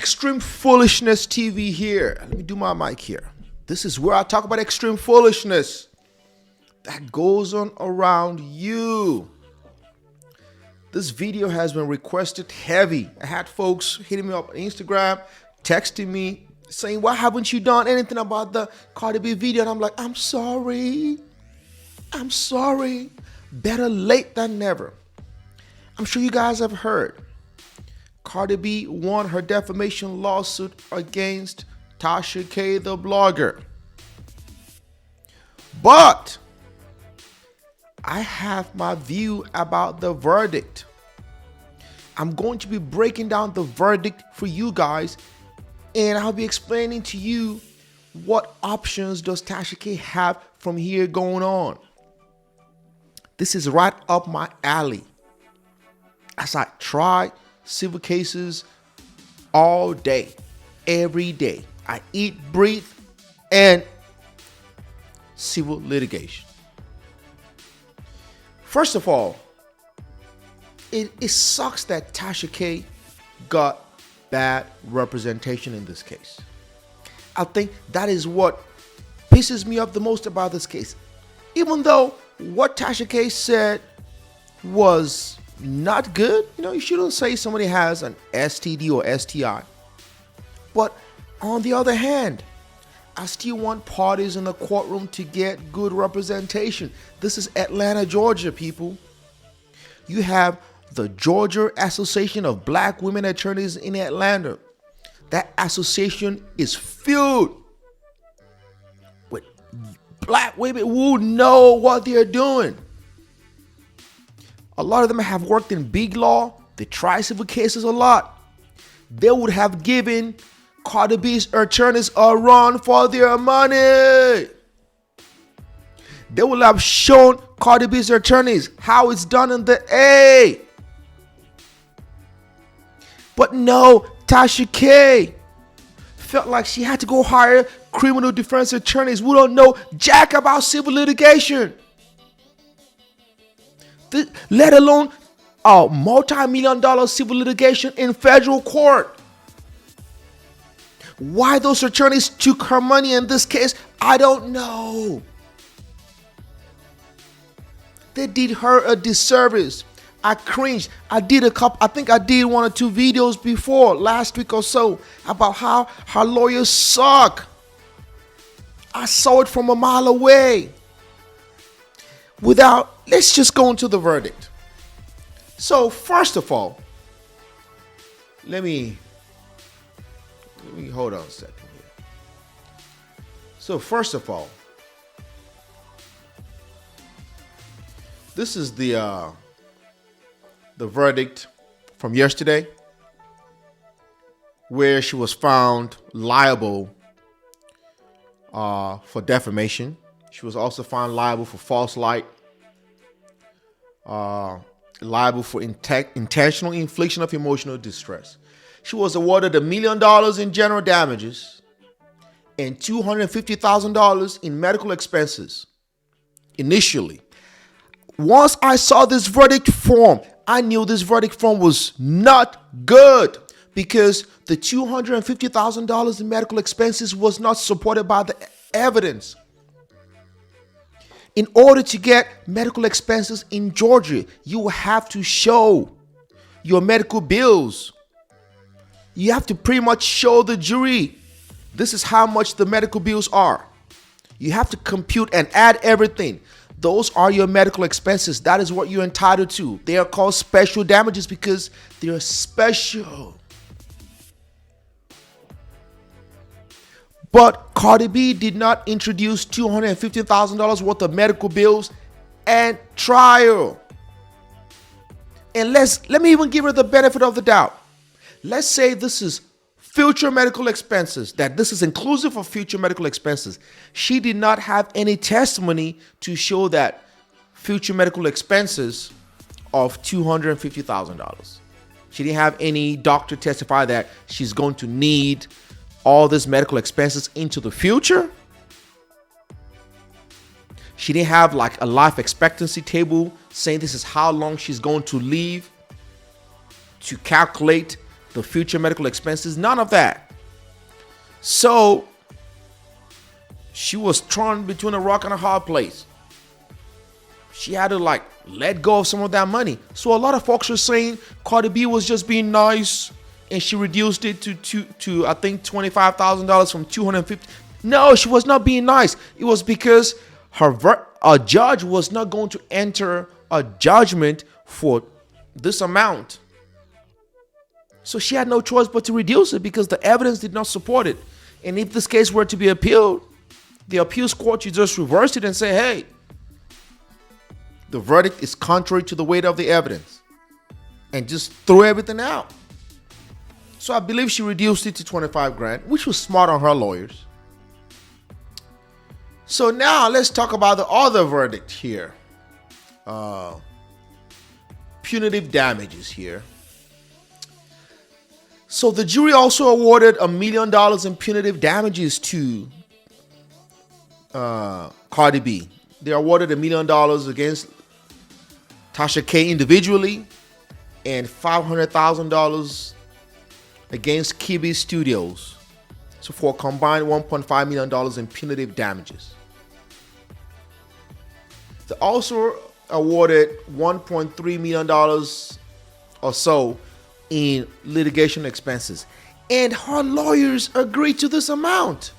Extreme Foolishness TV here. Let me do my mic here. This is where I talk about extreme foolishness that goes on around you. This video has been requested heavy. I had folks hitting me up on Instagram, texting me, saying, why haven't you done anything about the Cardi B video? And I'm like, I'm sorry. Better late than never. I'm sure you guys have heard. Cardi B won her defamation lawsuit against Tasha K, the blogger. But I have my view about the verdict. I'm going to be breaking down the verdict for you guys, and I'll be explaining to you what options does Tasha K have from here going on. This is right up my alley, as I try civil cases all day, every day. I eat, breathe, and civil litigation. First of all, it sucks that Tasha K got bad representation in this case. I think that is what pisses me off the most about this case. Even though what Tasha K said was not good, you shouldn't say somebody has an STD or STI. But on the other hand, I still want parties in the courtroom to get good representation. This is Atlanta, Georgia, people. You have the Georgia Association of Black Women Attorneys in Atlanta. That association is filled with black women who know what they're doing. A lot of them have worked in big law. They try civil cases a lot. They would have given Cardi B's attorneys a run for their money. They will have shown Cardi B's attorneys how it's done in the A. But no, Tasha K felt like she had to go hire criminal defense attorneys who don't know jack about civil litigation, let alone a multi-million-dollar civil litigation in federal court. Why those attorneys took her money in this case, I don't know. They did her a disservice. I cringed. I think I did one or two videos before last week or so about how her lawyers suck. I saw it from a mile away. Let's just go into the verdict. So first of all, let me hold on a second here. So first of all, this is the verdict from yesterday, where she was found liable for defamation. She was also found liable for false light, liable for intentional infliction of emotional distress. She was awarded $1 million in general damages and $250,000 in medical expenses initially. Once I saw this verdict form, I knew this verdict form was not good, because the $250,000 in medical expenses was not supported by the evidence. In order to get medical expenses in Georgia, you have to show your medical bills. You have to pretty much show the jury, this is how much the medical bills are. You have to compute and add everything. Those are your medical expenses. That is what you're entitled to. They are called special damages because they're special. But Cardi B did not introduce $250,000 worth of medical bills and trial. And let me even give her the benefit of the doubt. Let's say this is future medical expenses, that this is inclusive of future medical expenses. She did not have any testimony to show that future medical expenses of $250,000. She didn't have any doctor testify that she's going to need all this medical expenses into the future. She didn't have like a life expectancy table saying this is how long she's going to live to calculate the future medical expenses, none of that. So she was thrown between a rock and a hard place. She had to let go of some of that money. So a lot of folks are saying Cardi B was just being nice and she reduced it to I think $25,000 from $250,000. No, she was not being nice. It was because a judge was not going to enter a judgment for this amount. So she had no choice but to reduce it because the evidence did not support it. And if this case were to be appealed, the appeals court should just reverse it and say, hey, the verdict is contrary to the weight of the evidence, and just throw everything out. So I believe she reduced it to 25 grand, which was smart on her lawyers. So now let's talk about the other verdict here. Punitive damages here. So the jury also awarded $1 million in punitive damages to Cardi B. They awarded $1 million against Tasha K individually and $500,000 against Kebe Studios. So for a combined $1.5 million in punitive damages. They also awarded $1.3 million or so in litigation expenses. And her lawyers agreed to this amount.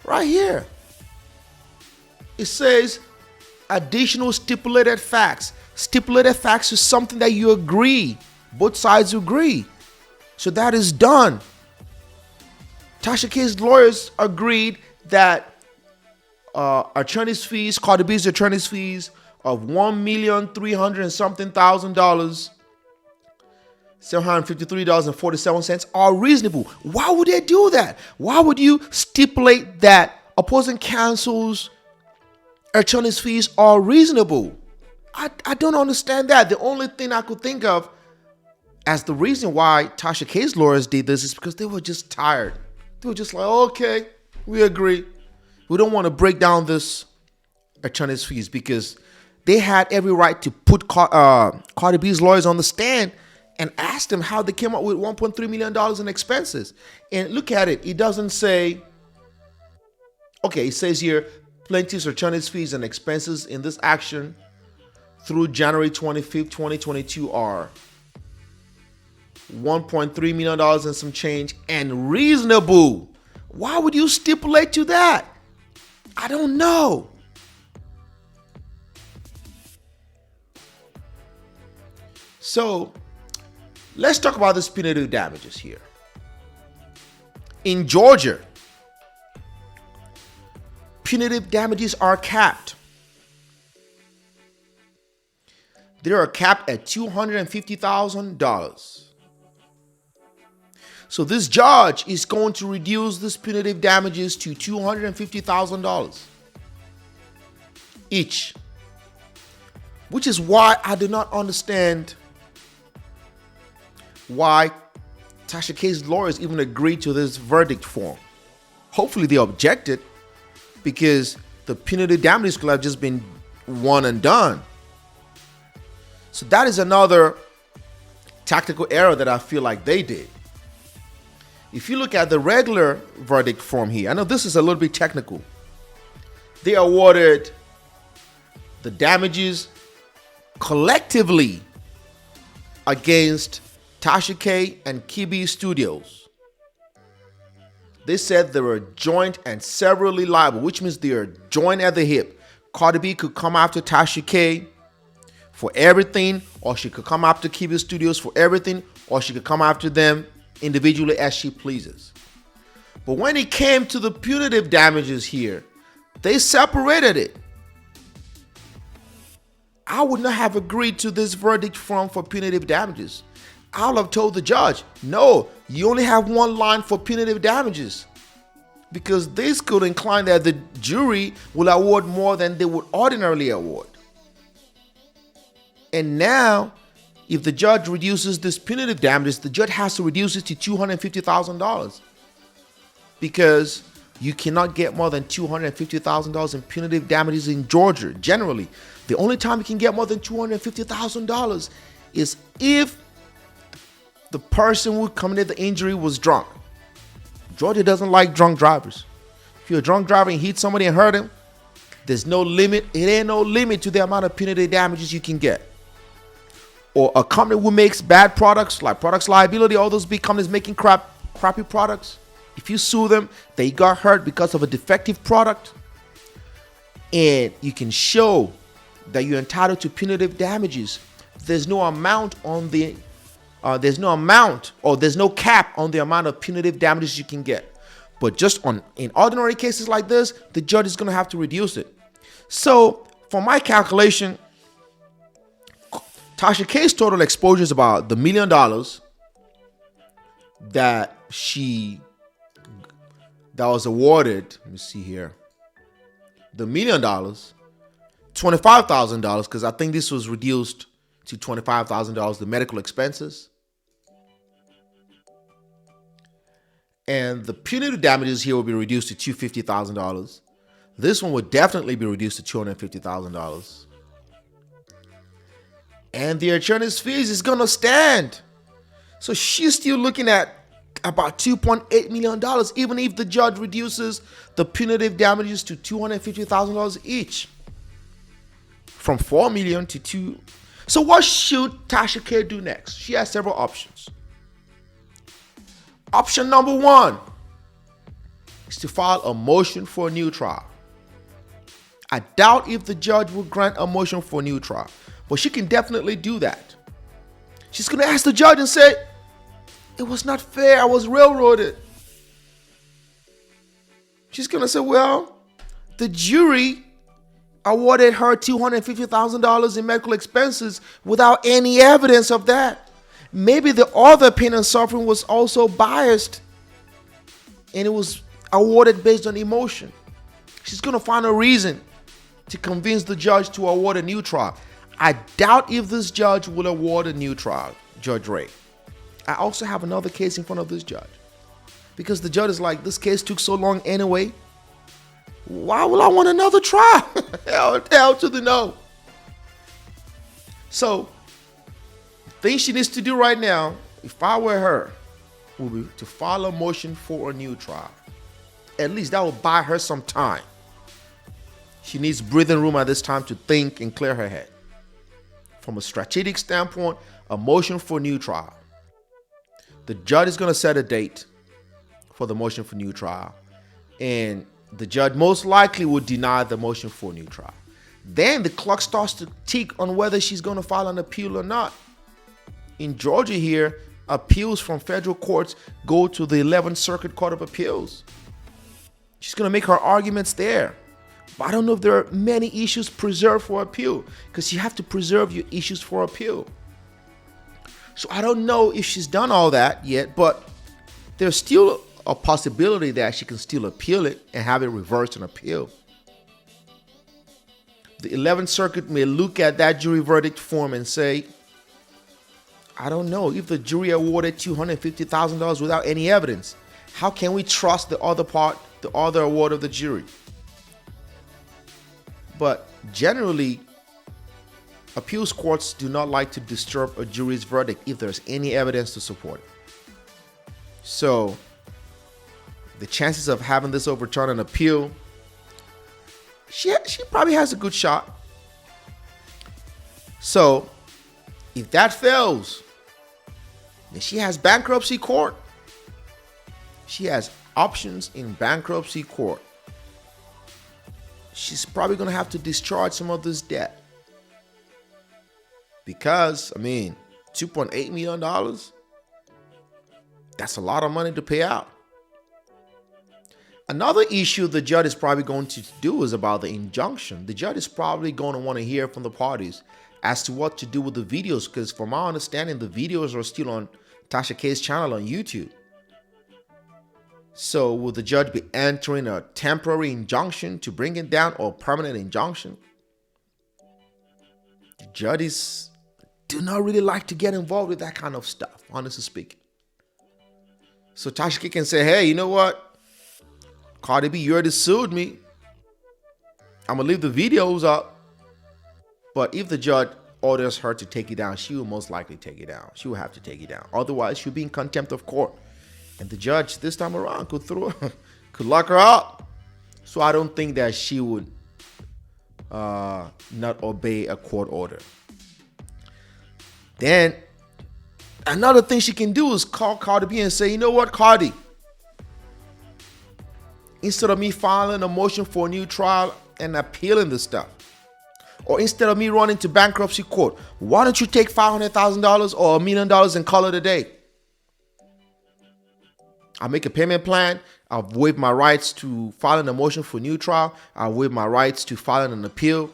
Right here. It says additional stipulated facts. Stipulated facts is something that you agree. Both sides agree. So that is done. Tasha K's lawyers agreed that attorney's fees, Cardi B's attorney's fees of $1,300,000 and something $753.47 are reasonable. Why would they do that? Why would you stipulate that opposing counsel's attorney's fees are reasonable? I don't understand that. The only thing I could think of as the reason why Tasha K's lawyers did this is because they were just tired. They were just like, okay, we agree. We don't want to break down this attorney's fees, because they had every right to put Cardi B's lawyers on the stand and ask them how they came up with $1.3 million in expenses. And look at it. It doesn't say, okay, it says here, plaintiff's attorney's fees and expenses in this action through January 25th, 2022 are $1.3 million and some change and reasonable. Why would you stipulate to that? I don't know. So let's talk about the punitive damages here. In Georgia, punitive damages are capped. They are capped at $250,000. So this judge is going to reduce this punitive damages to $250,000 each, which is why I do not understand why Tasha K's lawyers even agreed to this verdict form. Hopefully they objected, because the punitive damages could have just been one and done. So that is another tactical error that I feel like they did. If you look at the regular verdict form here, I know this is a little bit technical. They awarded the damages collectively against Tasha K and Kebe Studios. They said they were joint and severally liable, which means they are joined at the hip. Cardi B could come after Tasha K for everything, or she could come after Kebe Studios for everything, or she could come after them individually as she pleases. But when it came to the punitive damages here, they separated it. I would not have agreed to this verdict form for punitive damages. I would have told the judge, no, you only have one line for punitive damages, because this could incline that the jury will award more than they would ordinarily award. And now, if the judge reduces this punitive damages, the judge has to reduce it to $250,000, because you cannot get more than $250,000 in punitive damages in Georgia. Generally, the only time you can get more than $250,000 is if the person who committed the injury was drunk. Georgia doesn't like drunk drivers. If you're a drunk driver and hit somebody and hurt him, there's no limit. It ain't no limit to the amount of punitive damages you can get. Or a company who makes bad products, like products liability, all those big companies making crappy products. If you sue them, they got hurt because of a defective product, and you can show that you're entitled to punitive damages, there's no amount on the there's no cap on the amount of punitive damages you can get. But just in ordinary cases like this, the judge is going to have to reduce it. So for my calculation, Tasha K's total exposure is about the $1 million that was awarded. Let me see here. The $1 million, $25,000, because I think this was reduced to $25,000, the medical expenses. And the punitive damages here will be reduced to $250,000. This one would definitely be reduced to $250,000. And the attorney's fees is going to stand. So she's still looking at about $2.8 million, even if the judge reduces the punitive damages to $250,000 each. From $4 million to $2 million. So what should Tasha K do next? She has several options. Option number 1 is to file a motion for a new trial. I doubt if the judge will grant a motion for a new trial, but she can definitely do that. She's going to ask the judge and say, it was not fair, I was railroaded. She's going to say, well, the jury awarded her $250,000 in medical expenses without any evidence of that. Maybe the other pain and suffering was also biased and it was awarded based on emotion. She's going to find a reason to convince the judge to award a new trial. I doubt if this judge will award a new trial, Judge Ray. I also have another case in front of this judge, because the judge is like, this case took so long anyway. Why will I want another trial? hell to the no. So, the thing she needs to do right now, if I were her, would be to file a motion for a new trial. At least that will buy her some time. She needs breathing room at this time to think and clear her head. From a strategic standpoint, a motion for new trial. The judge is going to set a date for the motion for new trial, and the judge most likely would deny the motion for new trial. Then the clock starts to tick on whether she's going to file an appeal or not. In Georgia here, appeals from federal courts go to the 11th Circuit Court of Appeals. She's going to make her arguments there. But I don't know if there are many issues preserved for appeal, because you have to preserve your issues for appeal. So I don't know if she's done all that yet, but there's still a possibility that she can still appeal it and have it reversed and appeal. The 11th Circuit may look at that jury verdict form and say, I don't know, if the jury awarded $250,000 without any evidence, how can we trust the other award of the jury? But generally, appeals courts do not like to disturb a jury's verdict if there's any evidence to support it. So the chances of having this overturned on appeal, she probably has a good shot. So if that fails, then she has bankruptcy court. She has options in bankruptcy court. She's probably going to have to discharge some of this debt. Because, $2.8 million, that's a lot of money to pay out. Another issue the judge is probably going to do is about the injunction. The judge is probably going to want to hear from the parties as to what to do with the videos, because from my understanding, the videos are still on Tasha K's channel on YouTube. So will the judge be entering a temporary injunction to bring it down, or permanent injunction? The judges do not really like to get involved with that kind of stuff, honestly speaking. So Tasha K can say, hey, you know what? Cardi B, you already sued me. I'm going to leave the videos up. But if the judge orders her to take it down, she will most likely take it down. She will have to take it down. Otherwise, she'll be in contempt of court. And the judge this time around could lock her out. So I don't think that she would not obey a court order. Then another thing she can do is call Cardi B and say, you know what, Cardi? Instead of me filing a motion for a new trial and appealing this stuff, or instead of me running to bankruptcy court, why don't you take $500,000 or $1 million and call it a day? I'll make a payment plan. I'll waive my rights to filing a motion for a new trial. I'll waive my rights to filing an appeal.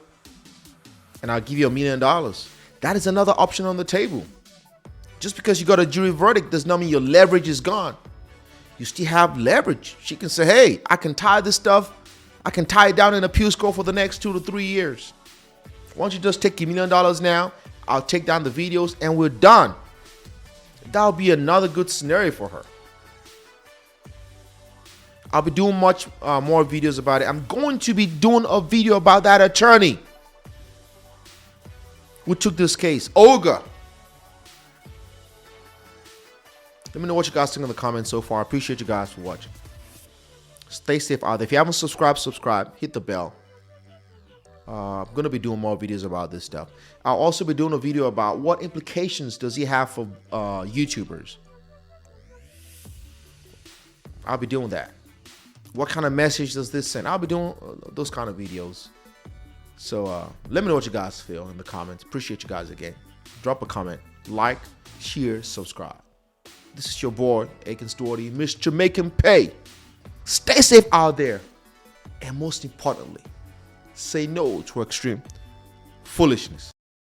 And I'll give you $1 million. That is another option on the table. Just because you got a jury verdict does not mean your leverage is gone. You still have leverage. She can say, hey, I can tie this stuff. I can tie it down in appeals court for the next 2 to 3 years. Why don't you just take your $1 million now? I'll take down the videos and we're done. That'll be another good scenario for her. I'll be doing much more videos about it. I'm going to be doing a video about that attorney who took this case, Olga. Let me know what you guys think in the comments so far. I appreciate you guys for watching. Stay safe out there. If you haven't subscribed, subscribe. Hit the bell. I'm going to be doing more videos about this stuff. I'll also be doing a video about what implications does he have for YouTubers. I'll be doing that. What kind of message does this send? I'll be doing those kind of videos. So let me know what you guys feel in the comments. Appreciate you guys again. Drop a comment, like, share, subscribe. This is your boy, a.k.a. Mr. Make Him Pay. Stay safe out there. And most importantly, say no to extreme foolishness.